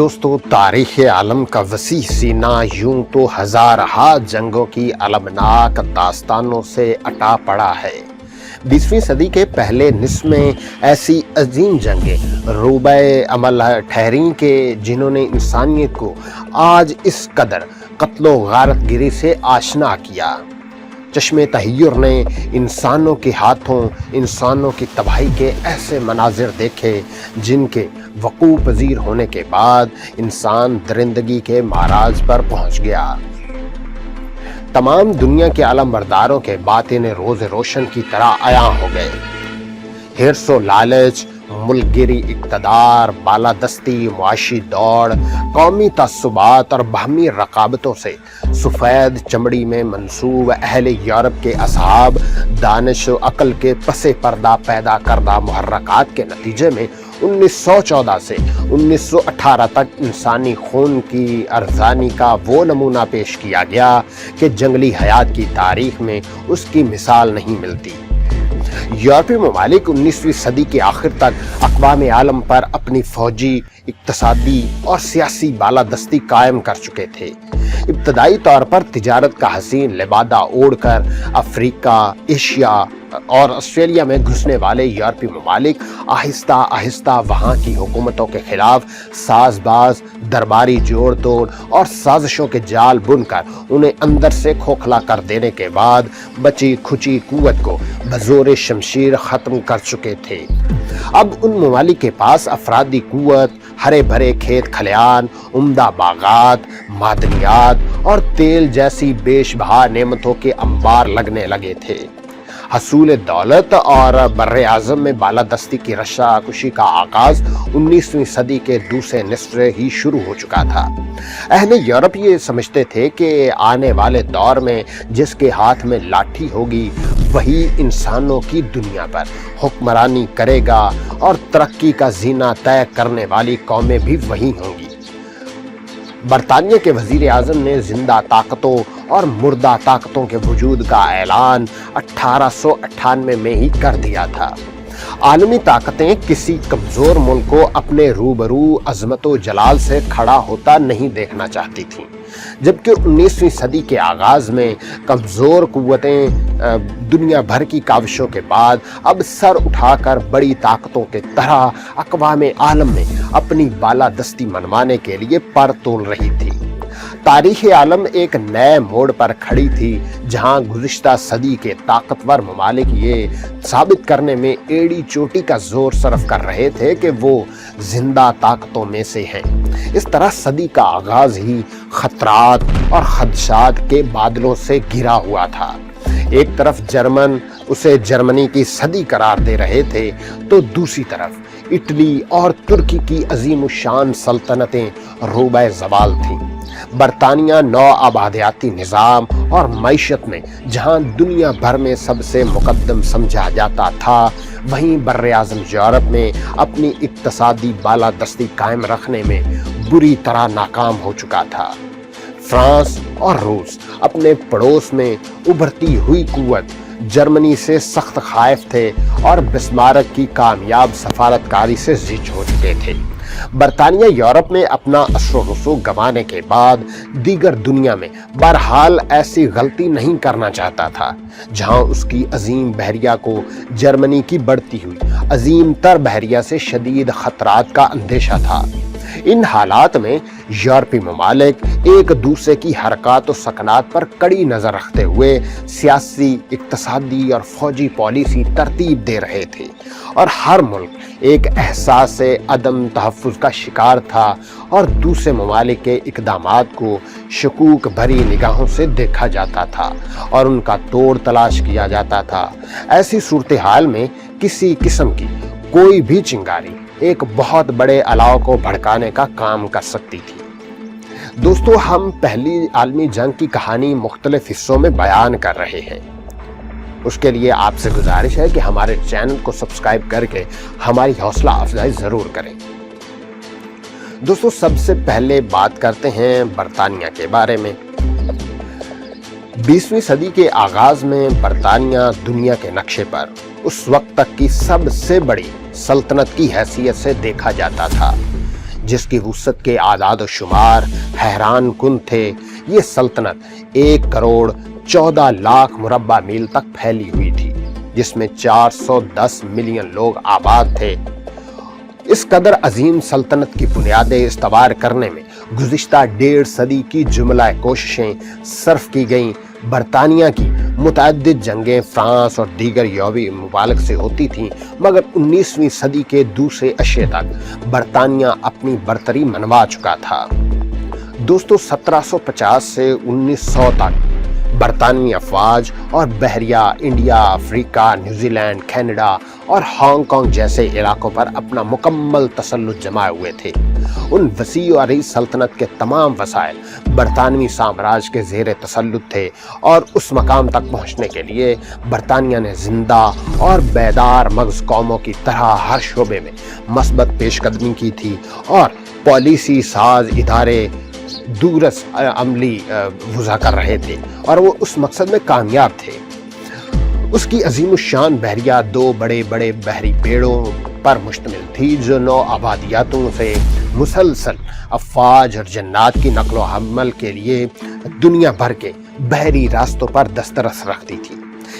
दोस्तों, तारीख़ आलम का वसी सीना यूं तो हज़ारहा जंगों की अलमनाक दास्तानों से अटा पड़ा है। 20वीं सदी के पहले निस्फ़ में ऐसी अजीम जंगें रूबे अमल ठहरी कि जिन्होंने इंसानियत को आज इस कदर कत्लो गारत गिरी से आशना किया। चश्मे तहय्युर ने इंसानों के हाथों इंसानों की तबाही के ऐसे मनाजिर देखे जिनके वक़ू पज़ीर होने के बाद इंसान दरिंदगी के माराज पर पहुंच गया। तमाम दुनिया के आलम बरदारों के बातिन रोज़ रोशन की तरह आया हो गए। हिर्स व लालच, मुल्कगिरी, इक़्तिदार, बालादस्ती, मुआशी दौड़, कौमी तअस्सुबात और बाहमी रकाबतों से सफ़ेद चमड़ी में मंसूब अहले यूरोप के असहाब दानिश व अक़ल के पसे पर्दा पैदा करदा मुहर्रकात के नतीजे में 1914 से 1918 तक इंसानी खून की अर्ज़ानी का वो नमूना पेश किया गया कि जंगली हयात की तारीख़ में उसकी मिसाल नहीं मिलती। यूरोपीय ममालिक 19वीं सदी के आखिर तक अक़वाम आलम पर अपनी फ़ौजी, इक़्तिसादी और सियासी बालादस्ती कायम कर चुके थे। इब्तदाई तौर पर तिजारत का हसीन लिबादा ओढ़कर अफ्रीका, एशिया और ऑस्ट्रेलिया में घुसने वाले यूरोपीय ममालिक आहिस्ता आहिस्ता वहाँ की हुकूमतों के खिलाफ साजबाज, दरबारी जोड़ तोड़ और साजिशों के जाल बुनकर उन्हें अंदर से खोखला कर देने के बाद बची खुची कुव्वत को बज़ोर शमशीर ख़त्म कर चुके थे। अब उन ममालिक के पास अफरादी कुव्वत, हरे भरे खेत खलियान, उम्दा बागात, मादनियात और तेल जैसी बेशबहा नेमतों के अंबार लगने लगे थे। हसूल दौलत और बर्रे आज़म में बालादस्ती की रश्शाकुशी का आगाज़ 19वीं सदी के दूसरे निस्फ़ ही शुरू हो चुका था। अहले यूरोप ये समझते थे कि आने वाले दौर में जिसके हाथ में लाठी होगी वही इंसानों की दुनिया पर हुक्मरानी करेगा और तरक्की का जीना तय करने वाली कौमें भी वही होंगी। बरतानिया के वज़ीर आज़म ने जिंदा ताकतों और मुर्दा ताकतों के वजूद का ऐलान 1898 में ही कर दिया था। आलमी ताकतें किसी कमज़ोर मुल्क को अपने रूबरू अज़मतो जलाल से खड़ा होता नहीं देखना चाहती थीं, जबकि 19वीं सदी के आगाज़ में कमज़ोर कुव्वतें दुनिया भर की काविशों के बाद अब सर उठाकर बड़ी ताकतों के तरह अक़वाम आलम में अपनी बालादस्ती मनवाने के लिए पर तोल रही थी। तारीख़ आलम एक नए मोड़ पर खड़ी थी जहां गुज़िश्ता सदी के ताकतवर ममालिक ये साबित करने में एड़ी चोटी का जोर सर्फ कर रहे थे कि वो जिंदा ताकतों में से हैं। इस तरह सदी का आगाज़ ही खतरात और खदशात के बादलों से घिरा हुआ था। एक तरफ जर्मन उसे जर्मनी की सदी करार दे रहे थे तो दूसरी तरफ इटली और तुर्की की अजीम शान सल्तनतें रूबे ज़वाल थीं। बरतानिया नौ आबादियाती निज़ाम और मईशत में जहां दुनिया भर में सबसे मुकद्दम समझा जाता था, वहीं बर्रे आज़म यूरोप में अपनी इक़्तिसादी बालादस्ती कायम रखने में बुरी तरह नाकाम हो चुका था। फ्रांस और रूस अपने पड़ोस में उभरती हुई कुव्वत जर्मनी से सख्त खाइफ थे और बिस्मारक की कामयाब सफारतकारी से जिज हो चुके थे। बरतानिया यूरोप में अपना असर रसूख गंवाने के बाद दीगर दुनिया में बहरहाल ऐसी गलती नहीं करना चाहता था जहां उसकी अजीम बहरिया को जर्मनी की बढ़ती हुई अजीम तर बहरिया से शदीद खतरात का अंदेशा था। इन हालात में यूरोपीय ममालिक एक दूसरे की हरकत और सकनात पर कड़ी नज़र रखते हुए सियासी, इक़्तिसादी और फौजी पॉलिसी तरतीब दे रहे थे और हर मुल्क एक एहसास से अदम तहफ़्फ़ुज़ का शिकार था और दूसरे ममालिक के इक़दामात को शकूक भरी निगाहों से देखा जाता था और उनका तोड़ तलाश किया जाता था। ऐसी सूरत हाल में किसी किस्म की कोई भी चिंगारी एक बहुत बड़े अलाव को भड़काने का काम कर सकती थी। दोस्तों, हम पहली आलमी जंग की कहानी मुख्तलिफ हिस्सों में बयान कर रहे हैं। उसके लिए आपसे गुजारिश है कि हमारे चैनल को सब्सक्राइब करके हमारी हौसला अफजाई ज़रूर करें। दोस्तों, सबसे पहले बात करते हैं बरतानिया के बारे में। 20वीं सदी के आगाज़ में बरतानिया दुनिया के नक्शे पर उस वक्त तक की सबसे बड़ी सल्तनत की हैसियत से देखा जाता था। جس کی وسعت کے اعداد و شمار حیران کن تھے۔ یہ سلطنت 1,14,00,000 مربع میل تک پھیلی ہوئی تھی، جس میں 410 ملین لوگ آباد تھے۔ اس قدر عظیم سلطنت کی بنیادیں استوار کرنے میں گزشتہ 1.5 صدی کی جملہ کوششیں صرف کی گئیں۔ برطانیہ کی متعدد جنگیں فرانس اور دیگر یورپی ممالک سے ہوتی تھیں، مگر 19ویں صدی کے دوسرے اشرے تک برطانیہ اپنی برتری منوا چکا تھا۔ دوستو، 1750 سے 1900 تک برطانوی افواج اور بحریہ انڈیا، افریقہ، نیوزی لینڈ، کینیڈا اور ہانگ کانگ جیسے علاقوں پر اپنا مکمل تسلط جمائے ہوئے تھے۔ ان وسیع و عریض سلطنت کے تمام وسائل برطانوی سامراج کے زیر تسلط تھے، اور اس مقام تک پہنچنے کے لیے برطانیہ نے زندہ اور بیدار مغز قوموں کی طرح ہر شعبے میں مثبت پیش قدمی کی تھی، اور پالیسی ساز ادارے دورس عملی وضع کر رہے تھے، اور وہ اس مقصد میں کامیاب تھے۔ اس کی عظیم الشان بحریہ 2 بڑے بڑے بحری بیڑوں پر مشتمل تھی، جو 9 آبادیاتوں سے مسلسل افواج اور جنات کی نقل و حمل کے لیے دنیا بھر کے بحری راستوں پر دسترس رکھتی تھی۔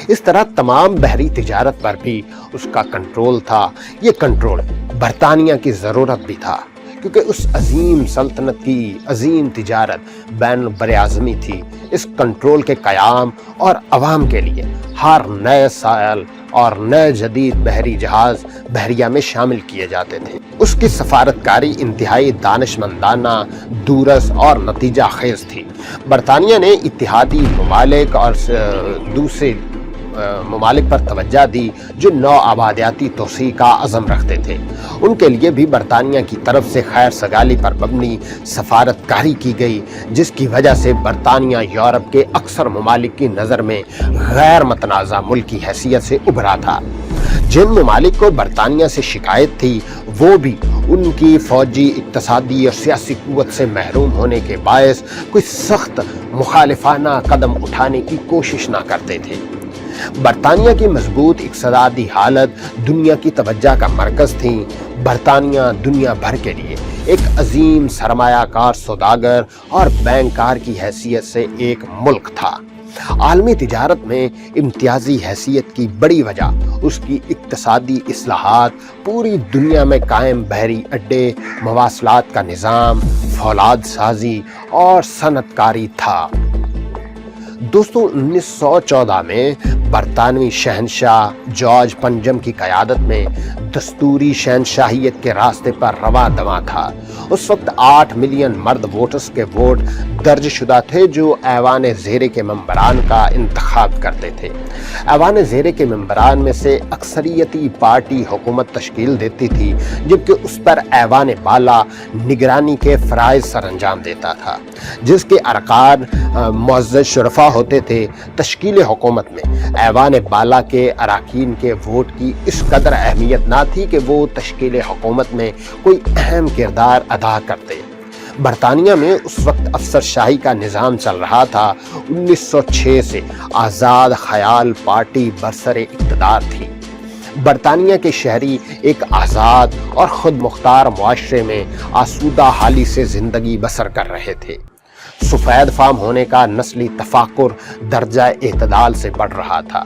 اس طرح تمام بحری تجارت پر بھی اس کا کنٹرول تھا۔ یہ کنٹرول برطانیہ کی ضرورت بھی تھا، کیونکہ اس عظیم سلطنت کی عظیم تجارت بین البراعظمی تھی۔ اس کنٹرول کے قیام اور عوام کے لیے ہر نئے سائل اور نئے جدید بحری جہاز بحریہ میں شامل کیے جاتے تھے۔ اس کی سفارتکاری انتہائی دانشمندانہ، دورس اور نتیجہ خیز تھی۔ برطانیہ نے اتحادی ممالک اور دوسرے ممالک پر توجہ دی جو نو آبادیاتی توسیع کا عزم رکھتے تھے۔ ان کے لیے بھی برطانیہ کی طرف سے خیر سگالی پر مبنی سفارتکاری کی گئی، جس کی وجہ سے برطانیہ یورپ کے اکثر ممالک کی نظر میں غیر متنازع ملک کی حیثیت سے ابھرا تھا۔ جن ممالک کو برطانیہ سے شکایت تھی، وہ بھی ان کی فوجی، اقتصادی اور سیاسی قوت سے محروم ہونے کے باعث کوئی سخت مخالفانہ قدم اٹھانے کی کوشش نہ کرتے تھے۔ برطانیہ کی مضبوط اقتصادی حالت دنیا کی توجہ کا مرکز تھی۔ برطانیہ دنیا بھر کے لیے ایک عظیم سرمایہ کار سوداگر اور بینکار کی حیثیت سے ایک ملک تھا۔ عالمی تجارت میں امتیازی حیثیت کی بڑی وجہ اس کی اقتصادی اصلاحات، پوری دنیا میں قائم بحری اڈے، مواصلات کا نظام، فولاد سازی اور صنعت کاری تھا۔ دوستو، 1914 میں برطانوی شہنشاہ جارج پنجم کی قیادت میں دستوری شہنشاہیت کے راستے پر رواں دواں تھا۔ اس وقت 8 ملین مرد ووٹرز کے ووٹ درج شدہ تھے، جو ایوان زیرے کے ممبران کا انتخاب کرتے تھے۔ ایوان زیرے کے ممبران میں سے اکثریتی پارٹی حکومت تشکیل دیتی تھی، جبکہ اس پر ایوان بالا نگرانی کے فرائض سر انجام دیتا تھا، جس کے ارکان معزز شرفا ہوتے تھے۔ تشکیل حکومت میں ایوان بالا کے اراکین کے ووٹ کی اس قدر اہمیت نہ تھی کہ وہ تشکیل حکومت میں کوئی اہم کردار ادا کرتے۔ برطانیہ میں اس وقت افسر شاہی کا نظام چل رہا تھا۔ 1906 سے آزاد خیال پارٹی برسر اقتدار تھی۔ برطانیہ کے شہری ایک آزاد اور خود مختار معاشرے میں آسودہ حالی سے زندگی بسر کر رہے تھے۔ سفید فام ہونے کا نسلی تفاخر درجہ اعتدال سے بڑھ رہا تھا،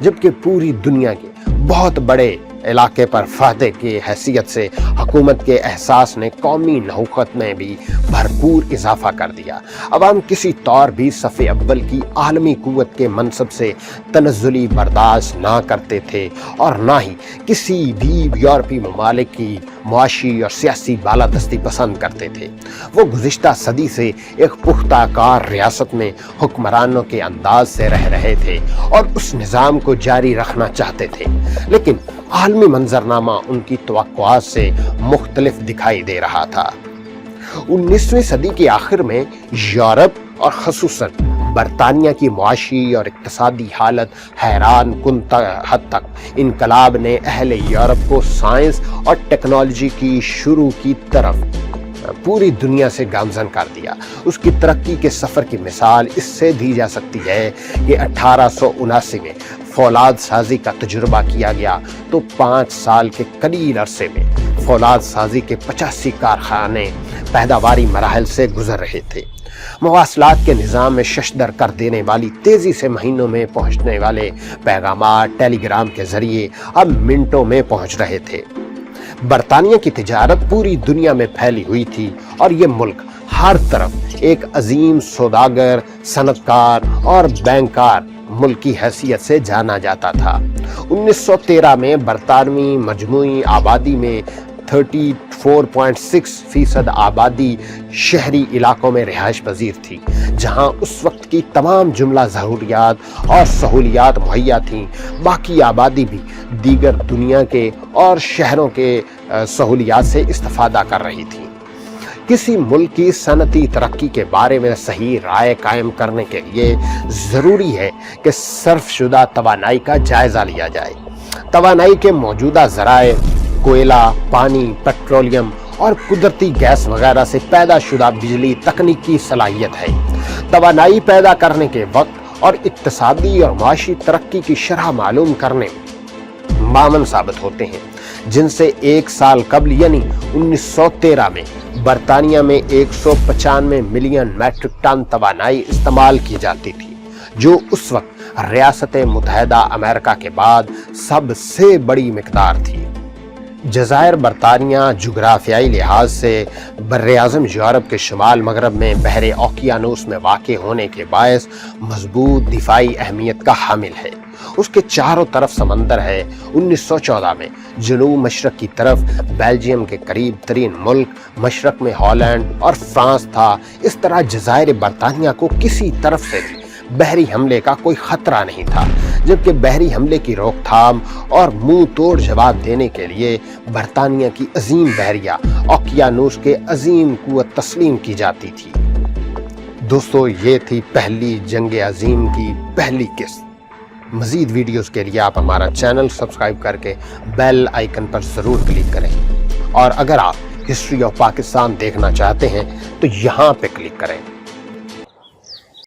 جبکہ پوری دنیا کے بہت بڑے علاقے پر فاتح کی حیثیت سے حکومت کے احساس نے قومی نہوست میں بھی بھرپور اضافہ کر دیا۔ عوام کسی طور بھی صف اول کی عالمی قوت کے منصب سے تنزلی برداشت نہ کرتے تھے، اور نہ ہی کسی بھی یورپی ممالک کی معاشی اور سیاسی بالادستی پسند کرتے تھے۔ وہ گزشتہ صدی سے ایک پختہ کار ریاست میں حکمرانوں کے انداز سے رہ رہے تھے اور اس نظام کو جاری رکھنا چاہتے تھے، لیکن عالمی منظرنامہ ان کی توقعات سے مختلف دکھائی دے رہا تھا۔ 19ویں صدی کے آخر میں یورپ اور خصوصاً برطانیہ کی معاشی اور اقتصادی حالت حیران کن حد تک انقلاب نے اہل یورپ کو سائنس اور ٹیکنالوجی کی شروع کی طرف پوری دنیا سے گامزن کر دیا۔ اس کی ترقی کے سفر کی مثال اس سے دی جا سکتی ہے کہ 1879 میں फौलाद साजी का तजुर्बा किया गया तो 5 साल के कलील अरसे में फौलाद साजी के 85 कारखाने पैदावारी मराहल से गुजर रहे थे। मवासलात के निज़ाम में शशदर कर देने वाली तेज़ी से महीनों में पहुँचने वाले पैगामात टेलीग्राम के ज़रिए अब मिनटों में पहुँच रहे थे। बरतानिया की तिजारत पूरी दुनिया में फैली हुई थी और ये मुल्क हर तरफ एक अजीम सौदागर, सनतकार और बैंकार मुल्क की हैसियत से जाना जाता था। 1913 में बरतानवी मजमूई आबादी में 34.6% आबादी शहरी इलाकों में रिहाइश पजीर थी, जहां उस वक्त की तमाम जुमला ज़रूरियात और सहूलियात मुहैया थीं। बाकी आबादी भी दीगर दुनिया के और शहरों के सहूलियात से इस्तिफादा कर रही थी। किसी मुल्क की सनती तरक्की के बारे में सही राय कायम करने के लिए ज़रूरी है कि सर्फशुदा तवानाई का जायज़ा लिया जाए। तवानाई के मौजूदा ज़राए कोयला, पानी, पेट्रोलियम और कुदरती गैस वगैरह से पैदा शुदा बिजली तकनीकी सलाहियत है। तवानाई पैदा करने के वक्त और इक्तिसादी और माशी तरक्की की शरह मालूम करने में मामन साबित होते हैं, जिनसे 1 साल कबल यानी 1913 में बरतानिया में 195 मिलियन मैट्रिक टन तवानाई इस्तेमाल की जाती थी, जो उस वक्त रियासत मुत्तहिदा अमेरिका के बाद सबसे बड़ी मिकदार थी। जज़ायर बरतानिया जुग्राफियाई लिहाज से बर्र-ए-आज़म यूरोप के शुमाल मगरब में बहरे ओकियानूस में वाक़े होने के बायस मजबूत दिफाई अहमियत का हामिल है। उसके चारों तरफ समंदर है। 1914 में जनूब मशरक की तरफ बेल्जियम के करीब तरीन मुल्क मशरक में हॉलैंड और फ्रांस था। इस तरह जज़ायर बरतानिया को किसी तरफ से भी बहरी हमले का कोई खतरा नहीं था, जबकि बहरी हमले की रोकथाम और मुंह तोड़ जवाब देने के लिए बरतानिया की अजीम बहरिया ओकियानूस के अजीम कुव्वत तस्लीम की जाती थी। दोस्तों, ये थी पहली जंग अजीम की पहली किस्त। मज़ीद वीडियोस के लिए आप हमारा चैनल सब्सक्राइब करके बेल आइकन पर ज़रूर क्लिक करें, और अगर आप हिस्ट्री ऑफ पाकिस्तान देखना चाहते हैं तो यहाँ पे क्लिक करें।